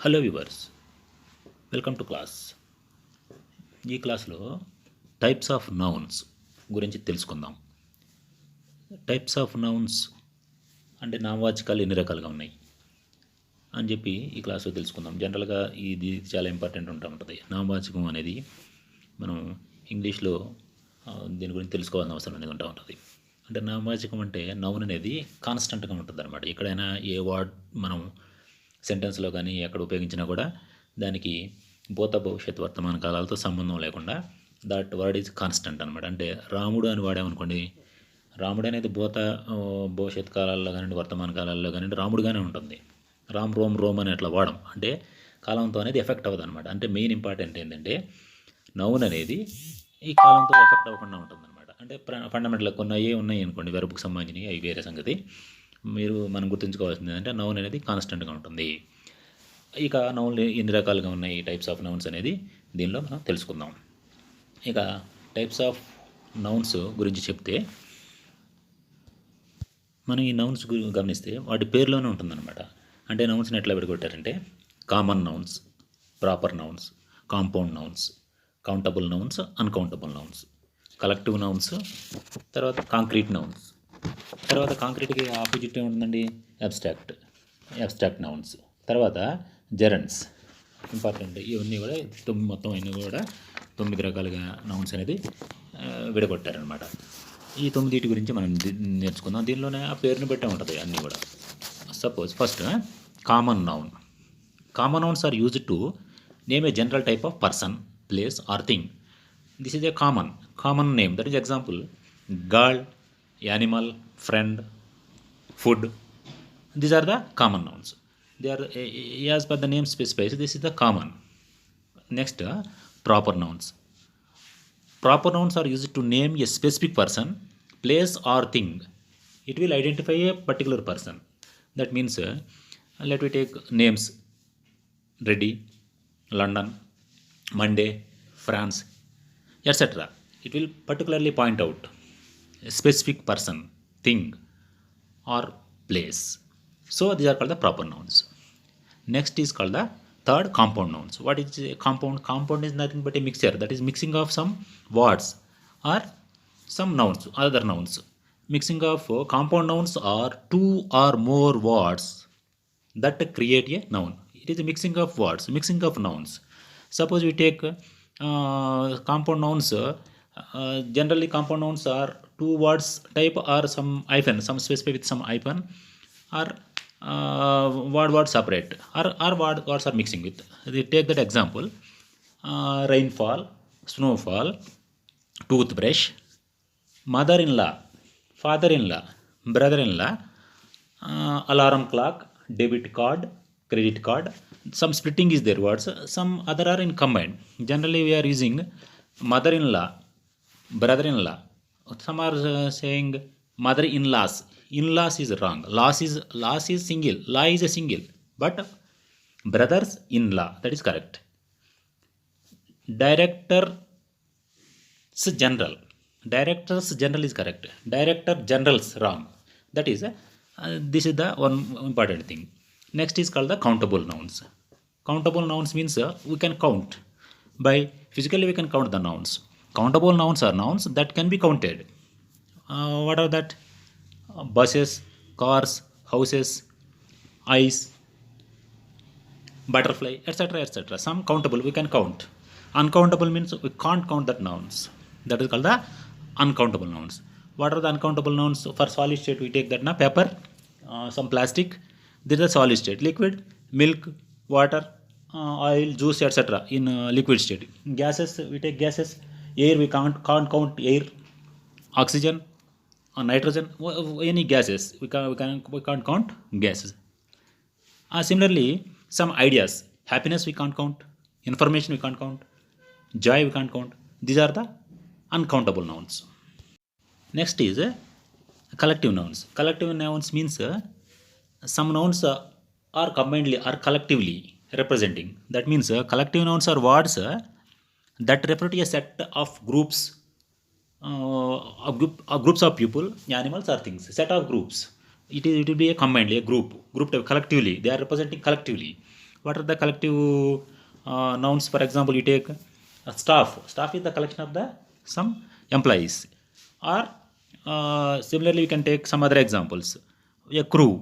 Hello viewers, welcome to class. ఈ క్లాస్లో types of nouns గురించి తెలుసుకుందాం. టైప్స్ ఆఫ్ నౌన్స్ అంటే నామవాచకాలు ఎన్ని రకాలుగా ఉన్నాయి అని చెప్పి ఈ క్లాస్లో తెలుసుకుందాం. జనరల్గా ఇది చాలా ఇంపార్టెంట్ ఉంటుంది. నామవాచకం అనేది మనం ఇంగ్లీష్లో దీని గురించి తెలుసుకోవాల్సిన అవసరం అనేది ఉంటుంది. అంటే నామవాచకం అంటే నౌన్ అనేది కాన్స్టెంట్గా ఉంటుంది అనమాట. ఎక్కడైనా ఏ వర్డ్ మనం సెంటెన్స్లో కానీ ఎక్కడ ఉపయోగించినా కూడా దానికి భూత భవిష్యత్ వర్తమాన కాలాలతో సంబంధం లేకుండా దట్ వర్డ్ ఈజ్ కాన్స్టెంట్ అనమాట. అంటే రాముడు అని వాడామనుకోండి, రాముడు అనేది భవిష్యత్ కాలాల్లో కానీ వర్తమాన కాలాల్లో కానీ రాముడుగానే ఉంటుంది. రామ్ రోమ్ రోమ్ అని అట్లా వాడడం అంటే కాలంతో అనేది ఎఫెక్ట్ అవ్వదు అనమాట. అంటే మెయిన్ ఇంపార్టెంట్ ఏంటంటే నౌన్ అనేది ఈ కాలంతో ఎఫెక్ట్ అవ్వకుండా ఉంటుంది అనమాట. అంటే ఫండమెంటల్ కొన్ని అయ్యే ఉన్నాయి అనుకోండి, వెర్బ్కి సంబంధించినవి, అవి వేరే సంగతి. మనం గుర్తుంచుకోవాల్సింది ఏంటంటే నౌన్ అనేది కాన్స్టెంట్గా ఉంటుంది. ఇక నౌన్లు ఎన్ని రకాలుగా ఉన్నాయి, టైప్స్ ఆఫ్ నౌన్స్ అనేది దీనిలో మనం తెలుసుకుందాం. ఇక టైప్స్ ఆఫ్ నౌన్స్ గురించి చెప్తే మనం ఈ నౌన్స్ గమనిస్తే వాటి పేరులోనే ఉంటుందన్నమాట. అంటే నౌన్స్ని ఎట్లా విడగొట్టారంటే common nouns, proper nouns, compound nouns, countable nouns, uncountable nouns, collective nouns, తర్వాత కాంక్రీట్ నౌన్స్. తర్వాత కాంక్రీట్కి ఆపోజిట్ ఏముంటుందండి, అబ్స్ట్రాక్ట్ నౌన్స్. తర్వాత జెరన్స్, ఇంపార్టెంట్. ఇవన్నీ కూడా మొత్తం అన్నీ కూడా 9 రకాలుగా నౌన్స్ అనేది విడగొట్టారనమాట. ఈ 9 గురించి మనం నేర్చుకుందాం. దీనిలోనే ఆ పేరుని బట్టే ఉంటుంది అన్నీ కూడా. Suppose first common noun. Common nouns are used to name a general type of person, place or thing. This is a common name. That is example girl, animal, friend, food. These are the common nouns. They are as per the name specifies. This is the common. Next, proper nouns. Proper nouns are used to name a specific person, place or thing. It will identify a particular person. That means, let me take names: Reddy, London, Monday, France, etc. It will particularly point out a specific person, thing or place. So these are called the proper nouns. Next is called the third, compound nouns. What is a compound? Compound is nothing but a mixture, that is mixing of some words or some nouns, other nouns. Mixing of compound nouns are 2 or more words that create a noun. It is a mixing of words, mixing of nouns. Suppose we take compound nouns. Generally compound nouns are 2 words type or some hyphen, some specific with some hyphen, or word separate, or words are mixing with. They take that example: rainfall, snowfall, toothbrush, mother-in-law, father-in-law, brother-in-law, alarm clock, debit card, credit card. Some splitting is there words, some other are in combined. Generally we are using mother-in-law, brother-in-law. Some are saying mother-in-laws. In-laws is wrong. Loss is single. Law is a single. But brothers-in-law, that is correct. Directors general. Directors general is correct. Director generals wrong. That is this is the one important thing. Next is called the countable nouns. Countable nouns means we can count. By physically we can count the nouns. Countable nouns are nouns that can be counted. What are that? Buses, cars, houses, eyes, butterfly, etc. etc. Some countable we can count. Uncountable means we can't count that nouns. That is called the uncountable nouns. What are the uncountable nouns? For solid state we take that paper, some plastic. This is a solid state. Liquid, milk, water, oil, juice, etc. in liquid state. Gases, we take gases. Air, we can't count air. Oxygen, nitrogen, any gases we can't count gases. Similarly, some ideas: happiness we can't count, information we can't count, joy we can't count. These are the uncountable nouns. Next is collective nouns. Collective nouns means some nouns are combinedly or collectively representing. That means collective nouns are words that refer to a set of groups, groups of people, animals or things. Set of groups. It will be a combinedly a group type collectively. They are representing collectively. What are the collective nouns? For example, you take staff. Staff is the collection of the some employees. Or similarly, we can take some other examples. A crew,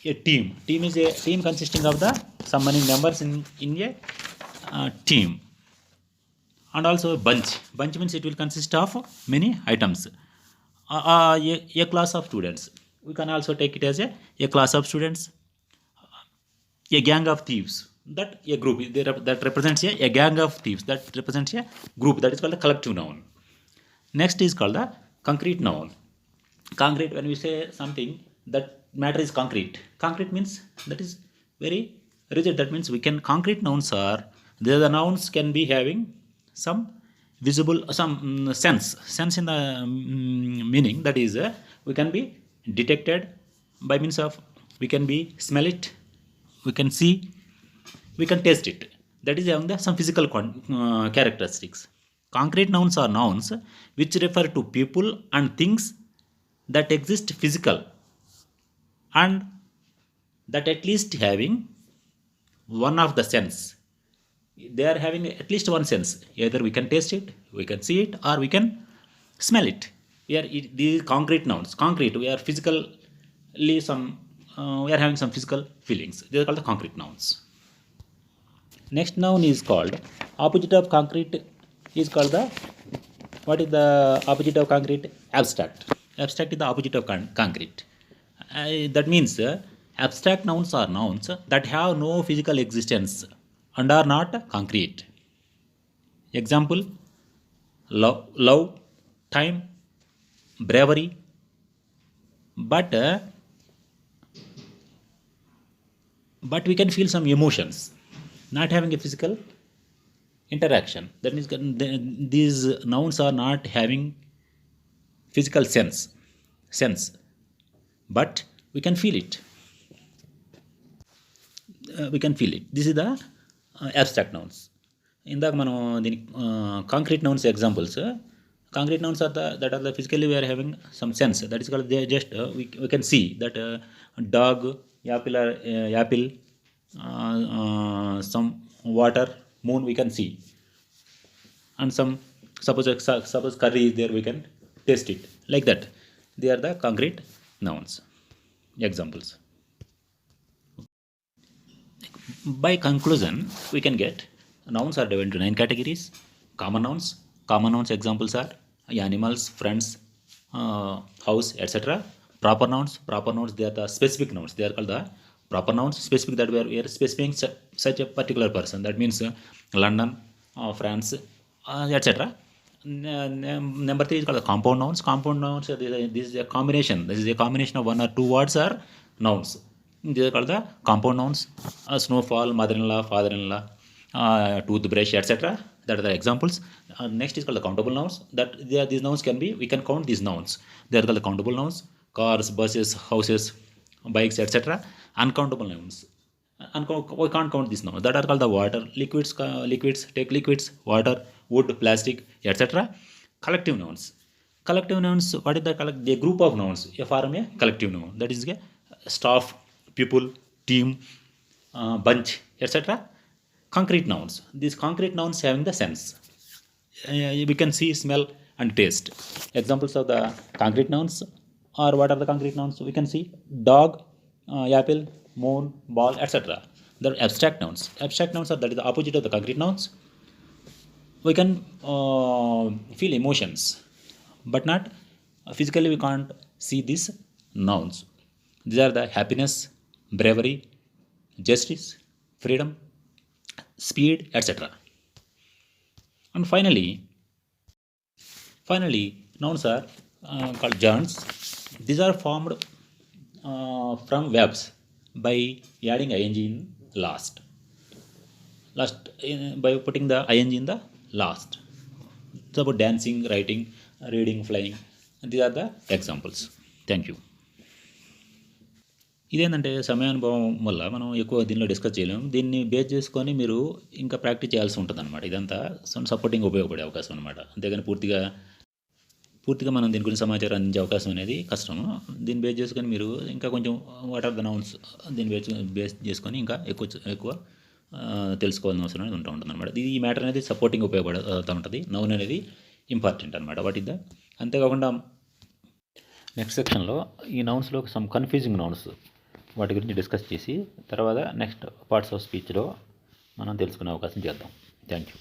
a team. Team is a team consisting of the some many members in a team. And also bunch. Bunch means it will consist of many items. A class of students. We can also take it as a class of students. A gang of thieves. That a group that represents a gang of thieves. That represents a group. That is called a collective noun. Next is called the concrete noun. Concrete, when we say something that matter is concrete. Concrete means that is very rigid. That means we can concrete nouns are the nouns can be having some visible some sense in the meaning. That is we can be detected by means of we can be smell it, we can see, we can taste it. That is having the some physical characteristics. Concrete nouns are nouns which refer to people and things that exist physical and that at least having one of the sense. They are having at least one sense. Either we can taste it, we can see it, or we can smell it. These concrete nouns. Concrete, we are physically some. We are having some physical feelings. They are called the concrete nouns. Next noun is called opposite of concrete. Is called the what is the opposite of concrete? Abstract. Abstract is the opposite of concrete. That means abstract nouns are nouns that have no physical existence and are not concrete. Example: love, time, bravery. But we can feel some emotions, not having a physical interaction. That means these nouns are not having physical sense, but we can feel it. We can feel it. This is the abstract nouns. ఇందాక మనం దీనికి concrete nouns examples. Concrete nouns are that are the physically we are having some sense. That is called just we can see that dog, apple, some water, moon we can see, and some suppose curry is there, we can taste it. Like that, they are the concrete nouns examples. By conclusion, we can get nouns are divided into 9 categories. Common nouns examples are animals, friends, house, etc. Proper nouns they are the specific nouns. They are called the proper nouns. Specific, that we are specifying such a particular person. That means London, France, etc. Number 3 is called the compound nouns. Compound nouns, this is a combination. This is a combination of one or two words are nouns. These are called the compound nouns. Snowfall, mother-in-law, father-in-law, toothbrush, etc. That are the examples. Next is called the countable nouns. That these nouns can be, we can count these nouns. They are called the countable nouns. Cars, buses, houses, bikes, etc. Uncountable nouns. We can't count these nouns. That are called the water, liquids. Take liquids, water, wood, plastic, etc. Collective nouns. Collective nouns. What is the group of nouns? Form a collective noun. That is a staff, people, team, bunch, etc. Concrete nouns. These concrete nouns having the sense. We can see, smell, and taste. Examples of the concrete nouns are, what are the concrete nouns? We can see dog, apple, moon, ball, etc. The abstract nouns. Abstract nouns are that is the opposite of the concrete nouns. We can feel emotions, but not physically. We can't see these nouns. These are the happiness, bravery, justice, freedom, speed, etc. And finally, nouns are called gerunds. These are formed from verbs by adding ing in last by putting the ing in the last. So about dancing, writing, reading, flying. These are the examples. Thank you. ఇదేంటంటే సమయానుభవం వల్ల మనం ఎక్కువ దీనిలో discuss చేయలేము. దీన్ని base చేసుకొని మీరు ఇంకా ప్రాక్టీస్ చేయాల్సి ఉంటుంది అనమాట. ఇదంతా సపోర్టింగ్ ఉపయోగపడే అవకాశం అనమాట. అంతేగాని పూర్తిగా పూర్తిగా మనం దీని గురించి సమాచారం అందించే అవకాశం అనేది కష్టము. దీన్ని బేస్ చేసుకొని మీరు ఇంకా కొంచెం వాట్ ఆర్ ద నౌన్స్ దీన్ని బేస్ చేసుకొని ఇంకా ఎక్కువ తెలుసుకోవాల్సిన అవసరం అనేది ఉంటుందన్నమాట. ఈ మ్యాటర్ అనేది సపోర్టింగ్ ఉపయోగపడుతూ ఉంటుంది. నౌన్ అనేది ఇంపార్టెంట్ అనమాట. వాట్ ఇస్ ద అంతేకాకుండా నెక్స్ట్ సెక్షన్లో ఈ నౌన్స్లో సమ్ కన్ఫ్యూజింగ్ నౌన్స్ వాటి గురించి డిస్కస్ చేసి తర్వాత నెక్స్ట్ పార్ట్స్ ఆఫ్ స్పీచ్లో మనం తెలుసుకునే అవకాశం చేద్దాం. Thank you.